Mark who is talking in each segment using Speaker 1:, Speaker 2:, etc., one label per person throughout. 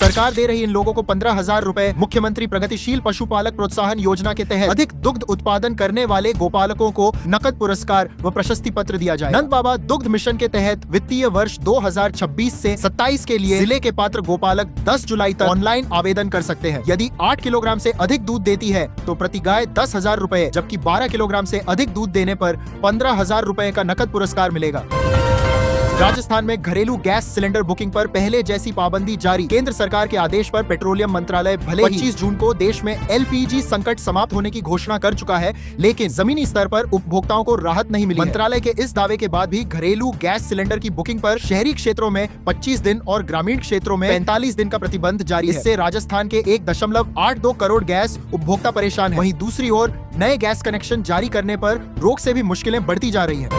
Speaker 1: सरकार दे रही इन लोगों को 15,000 रुपए। मुख्यमंत्री प्रगतिशील पशुपालक प्रोत्साहन योजना के तहत अधिक दुग्ध उत्पादन करने वाले गोपालकों को नकद पुरस्कार व प्रशस्ति पत्र दिया जाए। नंद बाबा दुग्ध मिशन के तहत वित्तीय वर्ष 2026 से 27 के लिए जिले के पात्र गोपालक 10 जुलाई तक ऑनलाइन आवेदन कर सकते हैं। यदि 8 किलोग्राम से अधिक दूध देती है तो प्रति गाय 10,000 रुपए, जबकि 12 किलोग्राम से अधिक दूध देने पर 15,000 रुपए का नकद पुरस्कार मिलेगा। राजस्थान में घरेलू गैस सिलेंडर बुकिंग पर पहले जैसी पाबंदी जारी। केंद्र सरकार के आदेश पर पेट्रोलियम मंत्रालय भले 25 जून को देश में एलपीजी संकट समाप्त होने की घोषणा कर चुका है, लेकिन जमीनी स्तर पर उपभोक्ताओं को राहत नहीं मिली। मंत्रालय के इस दावे के बाद भी घरेलू गैस सिलेंडर की बुकिंग पर शहरी क्षेत्रों में 25 दिन और ग्रामीण क्षेत्रों में 45 दिन का प्रतिबंध जारी है। इससे राजस्थान के 1.82 करोड़ गैस उपभोक्ता परेशान है। वहीं दूसरी ओर नए गैस कनेक्शन जारी करने पर रोक से भी मुश्किलें बढ़ती जा रही हैं।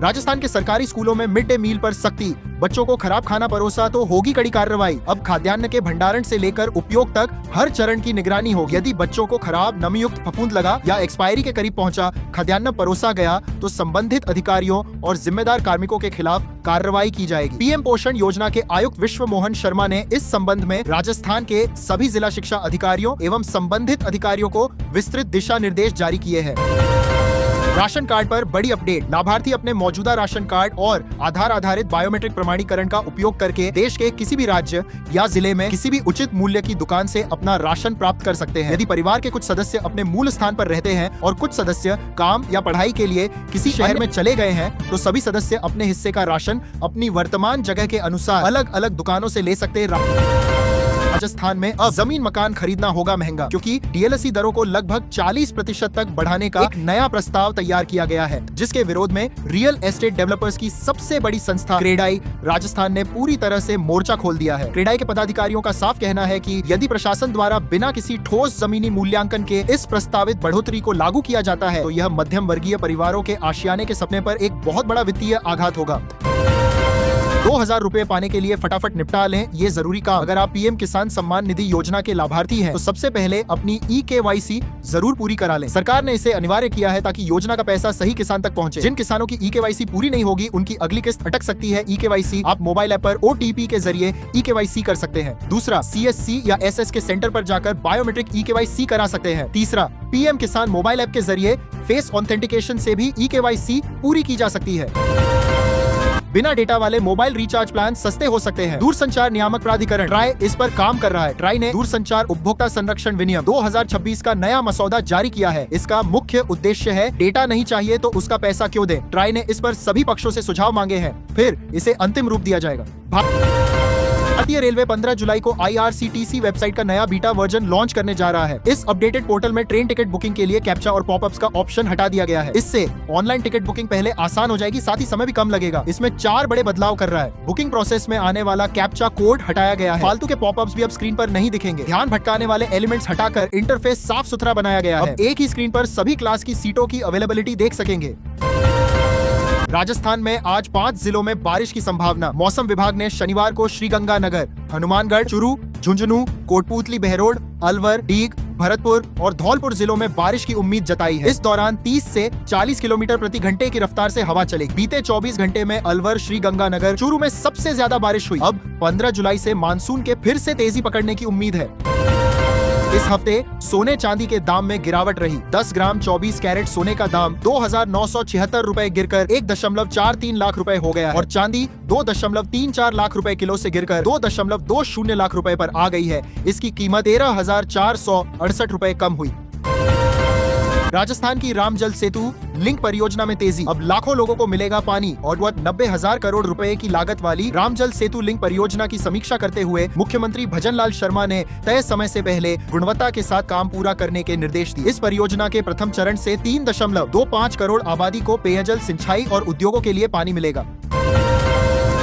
Speaker 1: राजस्थान के सरकारी स्कूलों में मिड डे मील पर सख्ती। बच्चों को खराब खाना परोसा तो होगी कड़ी कार्रवाई। अब खाद्यान्न के भंडारण से लेकर उपयोग तक हर चरण की निगरानी होगी। यदि बच्चों को खराब, नमीयुक्त फफूंद लगा या एक्सपायरी के करीब पहुंचा खाद्यान्न परोसा गया तो संबंधित अधिकारियों और जिम्मेदार कार्मिकों के खिलाफ कार्रवाई की जाएगी। पीएम पोषण योजना के आयुक्त विश्व मोहन शर्मा ने इस संबंध में राजस्थान के सभी जिला शिक्षा अधिकारियों एवं संबंधित अधिकारियों को विस्तृत दिशा निर्देश जारी किए हैं। राशन कार्ड पर बड़ी अपडेट। लाभार्थी अपने मौजूदा राशन कार्ड और आधार आधारित बायोमेट्रिक प्रमाणीकरण का उपयोग करके देश के किसी भी राज्य या जिले में किसी भी उचित मूल्य की दुकान से अपना राशन प्राप्त कर सकते हैं। यदि परिवार के कुछ सदस्य अपने मूल स्थान पर रहते हैं और कुछ सदस्य काम या पढ़ाई के लिए किसी शहर में चले गए हैं तो सभी सदस्य अपने हिस्से का राशन अपनी वर्तमान जगह के अनुसार अलग अलग दुकानों से ले सकते हैं। राजस्थान में अब जमीन मकान खरीदना होगा महंगा, क्योंकि डीएलएसई दरों को लगभग 40% तक बढ़ाने का एक नया प्रस्ताव तैयार किया गया है, जिसके विरोध में रियल एस्टेट डेवलपर्स की सबसे बड़ी संस्था क्रेडाई राजस्थान ने पूरी तरह से मोर्चा खोल दिया है। क्रेडाई के पदाधिकारियों का साफ कहना है कि यदि प्रशासन द्वारा बिना किसी ठोस जमीनी मूल्यांकन के इस प्रस्तावित बढ़ोतरी को लागू किया जाता है तो यह मध्यम वर्गीय परिवारों के आशियाने के सपने पर एक बहुत बड़ा वित्तीय आघात होगा। 2,000 रुपए पाने के लिए फटाफट निपटा लें ये जरूरी काम। अगर आप पीएम किसान सम्मान निधि योजना के लाभार्थी हैं, तो सबसे पहले अपनी EKYC जरूर पूरी करा लें। सरकार ने इसे अनिवार्य किया है ताकि योजना का पैसा सही किसान तक पहुंचे। जिन किसानों की EKYC पूरी नहीं होगी उनकी अगली किस्त अटक सकती है। EKYC आप मोबाइल ऐप पर OTP के जरिए EKYC कर सकते हैं। दूसरा, CSC या SS के सेंटर पर जाकर बायोमेट्रिक EKYC करा सकते हैं। तीसरा, पीएम किसान मोबाइल ऐप के जरिए फेस ऑथेंटिकेशन से भी EKYC पूरी की जा सकती है। बिना डेटा वाले मोबाइल रिचार्ज प्लान सस्ते हो सकते हैं। दूरसंचार नियामक प्राधिकरण ट्राई इस पर काम कर रहा है। ट्राई ने दूरसंचार उपभोक्ता संरक्षण विनियम 2026 का नया मसौदा जारी किया है। इसका मुख्य उद्देश्य है डेटा नहीं चाहिए तो उसका पैसा क्यों दें। ट्राई ने इस पर सभी पक्षों से सुझाव मांगे हैं, फिर इसे अंतिम रूप दिया जाएगा। भारतीय रेलवे 15 जुलाई को IRCTC वेबसाइट का नया बीटा वर्जन लॉन्च करने जा रहा है। इस अपडेटेड पोर्टल में ट्रेन टिकट बुकिंग के लिए कैप्चा और पॉपअप्स का ऑप्शन हटा दिया गया है। इससे ऑनलाइन टिकट बुकिंग पहले आसान हो जाएगी, साथ ही समय भी कम लगेगा। इसमें 4 बड़े बदलाव कर रहा है। बुकिंग प्रोसेस में आने वाला कैप्चा कोड हटाया गया है। फालतू के पॉपअप्स भी अब स्क्रीन पर नहीं दिखेंगे। ध्यान भटकाने वाले एलिमेंट्स हटाकर इंटरफेस साफ सुथरा बनाया गया है। अब एक ही स्क्रीन पर सभी क्लास की सीटों की अवेलेबिलिटी देख सकेंगे। राजस्थान में आज 5 जिलों में बारिश की संभावना। मौसम विभाग ने शनिवार को श्रीगंगानगर, हनुमानगढ़, चुरू, झुंझुनू, कोटपूतली, बहरोड, अलवर, डीग, भरतपुर और धौलपुर जिलों में बारिश की उम्मीद जताई है। इस दौरान 30 से 40 किलोमीटर प्रति घंटे की रफ्तार से हवा चलेगी। बीते 24 घंटे में अलवर, श्रीगंगानगर, चुरू में सबसे ज्यादा बारिश हुई। अब 15 जुलाई से मानसून के फिर से तेजी पकड़ने की उम्मीद है। इस हफ्ते सोने चांदी के दाम में गिरावट रही। 10 ग्राम 24 कैरेट सोने का दाम 2,976 रुपए गिरकर 1.43 लाख रुपए हो गया है और चांदी 2.34 लाख रुपए किलो से गिरकर 2.20 लाख रुपए पर आ गई है। इसकी कीमत 13,468 रुपए कम हुई। राजस्थान की राम जल सेतु लिंक परियोजना में तेजी। अब लाखों लोगों को मिलेगा पानी। और 90,000 करोड़ रुपए की लागत वाली राम जल सेतु लिंक परियोजना की समीक्षा करते हुए मुख्यमंत्री भजनलाल शर्मा ने तय समय से पहले गुणवत्ता के साथ काम पूरा करने के निर्देश दिए। इस परियोजना के प्रथम चरण से 3.25 करोड़ आबादी को पेयजल, सिंचाई और उद्योगों के लिए पानी मिलेगा।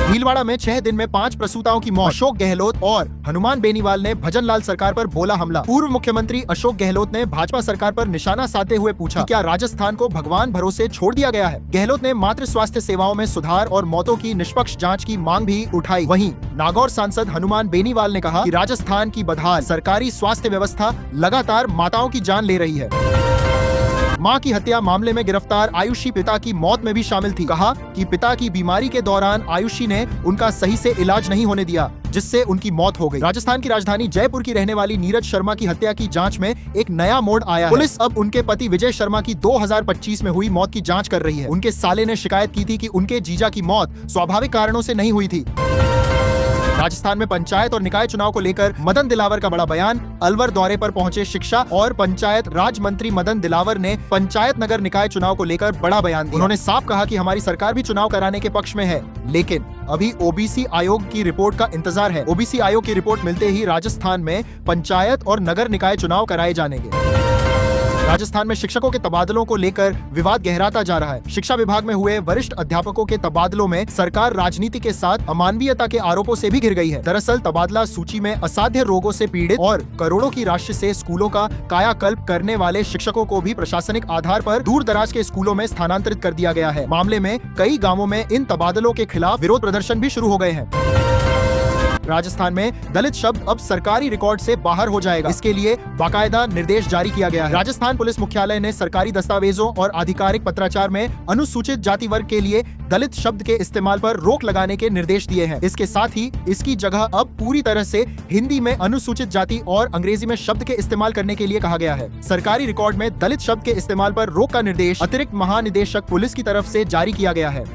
Speaker 1: भीलवाड़ा में 6 दिन में 5 प्रसूताओं की मौत। अशोक गहलोत और हनुमान बेनीवाल ने भजनलाल सरकार पर बोला हमला। पूर्व मुख्यमंत्री अशोक गहलोत ने भाजपा सरकार पर निशाना साधते हुए पूछा, क्या राजस्थान को भगवान भरोसे छोड़ दिया गया है। गहलोत ने मातृ स्वास्थ्य सेवाओं में सुधार और मौतों की निष्पक्ष जांच की मांग भी उठाई। वहीं नागौर सांसद हनुमान बेनीवाल ने कहा कि राजस्थान की बदहाल सरकारी स्वास्थ्य व्यवस्था लगातार माताओं की जान ले रही है। मां की हत्या मामले में गिरफ्तार आयुषी पिता की मौत में भी शामिल थी। कहा कि पिता की बीमारी के दौरान आयुषी ने उनका सही से इलाज नहीं होने दिया, जिससे उनकी मौत हो गई। राजस्थान की राजधानी जयपुर की रहने वाली नीरज शर्मा की हत्या की जांच में एक नया मोड़ आया है। पुलिस अब उनके पति विजय शर्मा की 2025 में हुई मौत की जांच कर रही है। उनके साले ने शिकायत की थी कि उनके जीजा की मौत स्वाभाविक कारणों से नहीं हुई थी। राजस्थान में पंचायत और निकाय चुनाव को लेकर मदन दिलावर का बड़ा बयान। अलवर दौरे पर पहुंचे शिक्षा और पंचायत राज मंत्री मदन दिलावर ने पंचायत नगर निकाय चुनाव को लेकर बड़ा बयान दिया। उन्होंने साफ कहा कि हमारी सरकार भी चुनाव कराने के पक्ष में है, लेकिन अभी ओबीसी आयोग की रिपोर्ट का इंतजार है। ओबीसी आयोग की रिपोर्ट मिलते ही राजस्थान में पंचायत और नगर निकाय चुनाव कराए जानेंगे। राजस्थान में शिक्षकों के तबादलों को लेकर विवाद गहराता जा रहा है। शिक्षा विभाग में हुए वरिष्ठ अध्यापकों के तबादलों में सरकार राजनीति के साथ अमानवीयता के आरोपों से भी घिर गई है। दरअसल तबादला सूची में असाध्य रोगों से पीड़ित और करोड़ों की राशि से स्कूलों का कायाकल्प करने वाले शिक्षकों को भी प्रशासनिक आधार पर दूर दराज के स्कूलों में स्थानांतरित कर दिया गया है। मामले में कई गाँवों में इन तबादलों के खिलाफ विरोध प्रदर्शन भी शुरू हो गए हैं। राजस्थान में दलित शब्द अब सरकारी रिकॉर्ड से बाहर हो जाएगा, इसके लिए बाकायदा निर्देश जारी किया गया है। राजस्थान पुलिस मुख्यालय ने सरकारी दस्तावेजों और आधिकारिक पत्राचार में अनुसूचित जाति वर्ग के लिए दलित शब्द के इस्तेमाल पर रोक लगाने के निर्देश दिए हैं। इसके साथ ही इसकी जगह अब पूरी तरह से हिंदी में अनुसूचित जाति और अंग्रेजी में शब्द के इस्तेमाल करने के लिए कहा गया है। सरकारी रिकॉर्ड में दलित शब्द के इस्तेमाल पर रोक का निर्देश अतिरिक्त महानिदेशक पुलिस की तरफ से जारी किया गया है।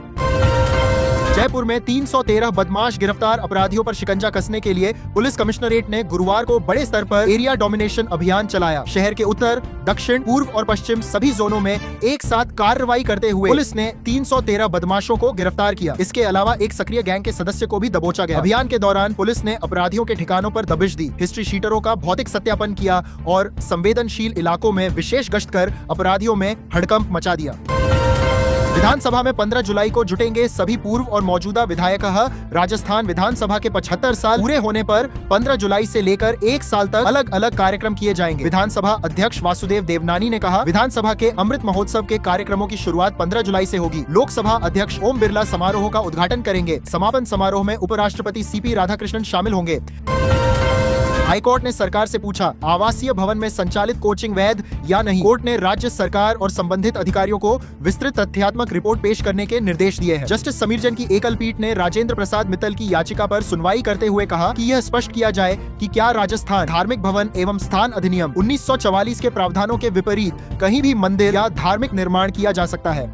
Speaker 1: जयपुर में 313 बदमाश गिरफ्तार अपराधियों पर शिकंजा कसने के लिए पुलिस कमिश्नरेट ने गुरुवार को बड़े स्तर पर एरिया डोमिनेशन अभियान चलाया। शहर के उत्तर, दक्षिण, पूर्व और पश्चिम सभी जोनों में एक साथ कार्रवाई करते हुए पुलिस ने 313 बदमाशों को गिरफ्तार किया। इसके अलावा एक सक्रिय गैंग के सदस्य को भी दबोचा गया। अभियान के दौरान पुलिस ने अपराधियों के ठिकानों पर दबिश दी, हिस्ट्री शीटरों का भौतिक सत्यापन किया और संवेदनशील इलाकों में विशेष गश्त कर अपराधियों में हड़कंप मचा दिया। विधानसभा में 15 जुलाई को जुटेंगे सभी पूर्व और मौजूदा विधायक। राजस्थान विधानसभा के 75 साल पूरे होने पर 15 जुलाई से लेकर 1 साल तक अलग अलग कार्यक्रम किए जाएंगे। विधानसभा अध्यक्ष वासुदेव देवनानी ने कहा, विधानसभा के अमृत महोत्सव के कार्यक्रमों की शुरुआत 15 जुलाई से होगी। लोकसभा अध्यक्ष ओम बिरला समारोह का उद्घाटन करेंगे। समापन समारोह में उपराष्ट्रपति सीपी राधाकृष्णन शामिल होंगे। हाईकोर्ट ने सरकार से पूछा, आवासीय भवन में संचालित कोचिंग वैध या नहीं। कोर्ट ने राज्य सरकार और संबंधित अधिकारियों को विस्तृत तथ्यात्मक रिपोर्ट पेश करने के निर्देश दिए हैं। जस्टिस समीर जैन की एकल पीठ ने राजेंद्र प्रसाद मित्तल की याचिका पर सुनवाई करते हुए कहा कि यह स्पष्ट किया जाए कि क्या राजस्थान धार्मिक भवन एवं स्थान अधिनियम 1944 के प्रावधानों के विपरीत कहीं भी मंदिर या धार्मिक निर्माण किया जा सकता है।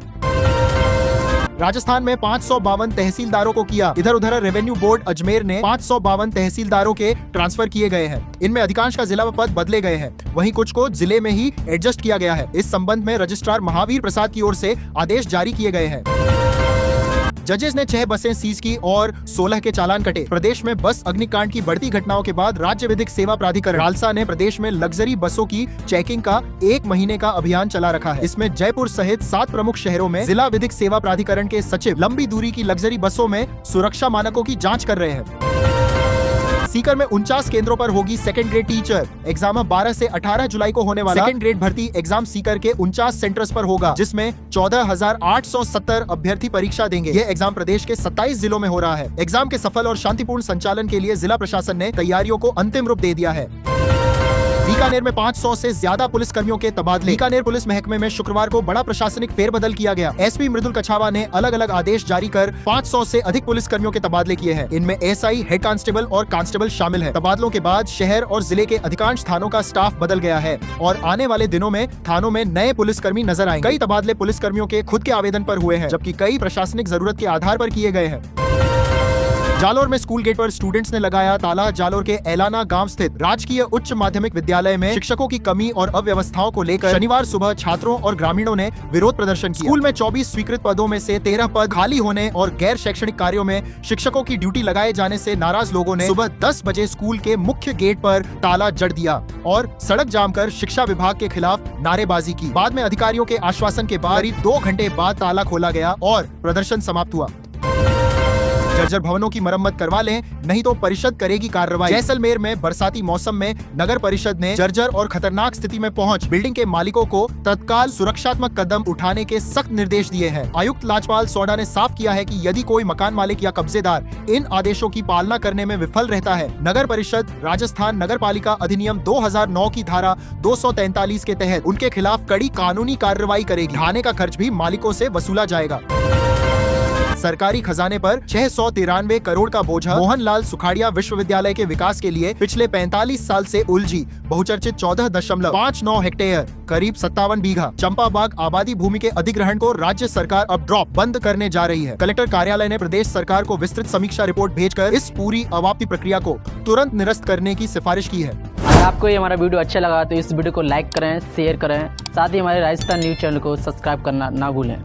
Speaker 1: राजस्थान में 552 तहसीलदारों को किया। इधर उधर रेवेन्यू बोर्ड अजमेर ने 552 तहसीलदारों के ट्रांसफर किए गए हैं। इनमें अधिकांश का जिला पद बदले गए हैं, वहीं कुछ को जिले में ही एडजस्ट किया गया है। इस संबंध में रजिस्ट्रार महावीर प्रसाद की ओर से आदेश जारी किए गए हैं। जजेस ने 6 बसें सीज की और 16 के चालान कटे। प्रदेश में बस अग्निकांड की बढ़ती घटनाओं के बाद राज्य विधिक सेवा प्राधिकरण रालसा ने प्रदेश में लग्जरी बसों की चेकिंग का 1 महीने का अभियान चला रखा है। इसमें जयपुर सहित 7 प्रमुख शहरों में जिला विधिक सेवा प्राधिकरण के सचिव लंबी दूरी की लग्जरी बसों में सुरक्षा मानकों की जाँच कर रहे हैं। सीकर में 49 केंद्रों पर होगी सेकंड ग्रेड टीचर एग्जाम। 12 से 18 जुलाई को होने वाला सेकंड ग्रेड भर्ती एग्जाम सीकर के 49 सेंटर्स पर होगा, जिसमें 14,870 अभ्यर्थी परीक्षा देंगे। यह एग्जाम प्रदेश के 27 जिलों में हो रहा है। एग्जाम के सफल और शांतिपूर्ण संचालन के लिए जिला प्रशासन ने तैयारियों को अंतिम रूप दे दिया है। बीकानेर में 500 से ज्यादा पुलिस कर्मियों के तबादले। बीकानेर पुलिस महकमे में शुक्रवार को बड़ा प्रशासनिक फेरबदल किया गया। एसपी मृदुल कछावा ने अलग अलग आदेश जारी कर 500 से अधिक पुलिस कर्मियों के तबादले किए हैं। इनमें एसआई, हेड कांस्टेबल और कांस्टेबल शामिल है। तबादलों के बाद शहर और जिले के अधिकांश थानों का स्टाफ बदल गया है और आने वाले दिनों में थानों में नए पुलिसकर्मी नजर आएंगे। कई तबादले पुलिसकर्मियों के खुद के आवेदन पर हुए हैं, जबकि कई प्रशासनिक जरूरत के आधार पर किए गए हैं। जालोर में स्कूल गेट पर स्टूडेंट्स ने लगाया ताला। जालोर के एलाना गांव स्थित राजकीय उच्च माध्यमिक विद्यालय में शिक्षकों की कमी और अव्यवस्थाओं को लेकर शनिवार सुबह छात्रों और ग्रामीणों ने विरोध प्रदर्शन किया। स्कूल में 24 स्वीकृत पदों में से 13 पद खाली होने और गैर शैक्षणिक कार्यों में शिक्षकों की ड्यूटी लगाए जाने से नाराज लोगों ने सुबह 10 बजे स्कूल के मुख्य गेट पर ताला जड़ दिया और सड़क जाम कर शिक्षा विभाग के खिलाफ नारेबाजी की। बाद में अधिकारियों के आश्वासन के बाद 2 घंटे बाद ताला खोला गया और प्रदर्शन समाप्त हुआ। जर्जर भवनों की मरम्मत करवा लें, नहीं तो परिषद करेगी कार्रवाई। जैसलमेर में बरसाती मौसम में नगर परिषद ने जर्जर और खतरनाक स्थिति में पहुंच बिल्डिंग के मालिकों को तत्काल सुरक्षात्मक कदम उठाने के सख्त निर्देश दिए हैं। आयुक्त लाजपाल सोडा ने साफ किया है कि यदि कोई मकान मालिक या कब्जेदार इन आदेशों की पालना करने में विफल रहता है, नगर परिषद राजस्थान नगर पालिका अधिनियम 2009 की धारा 243 के तहत उनके खिलाफ कड़ी कानूनी कार्रवाई करेगी। ढहाने का खर्च भी मालिकों से वसूला जाएगा। सरकारी खजाने पर 693 करोड़ का बोझा। मोहनलाल सुखाड़िया विश्वविद्यालय के विकास के लिए पिछले 45 साल से उलझी बहुचर्चित 14.59 हेक्टेयर करीब 57 बीघा चंपाबाग आबादी भूमि के अधिग्रहण को राज्य सरकार अब ड्रॉप बंद करने जा रही है। कलेक्टर कार्यालय ने प्रदेश सरकार को विस्तृत समीक्षा रिपोर्ट भेजकर इस पूरी अवाप्ति प्रक्रिया को तुरंत निरस्त करने की सिफारिश की है।
Speaker 2: अगर आपको ये हमारा वीडियो अच्छा लगा तो इस वीडियो को लाइक करें, शेयर करें, साथ ही हमारे राजस्थान न्यूज चैनल को सब्सक्राइब करना ना भूलें।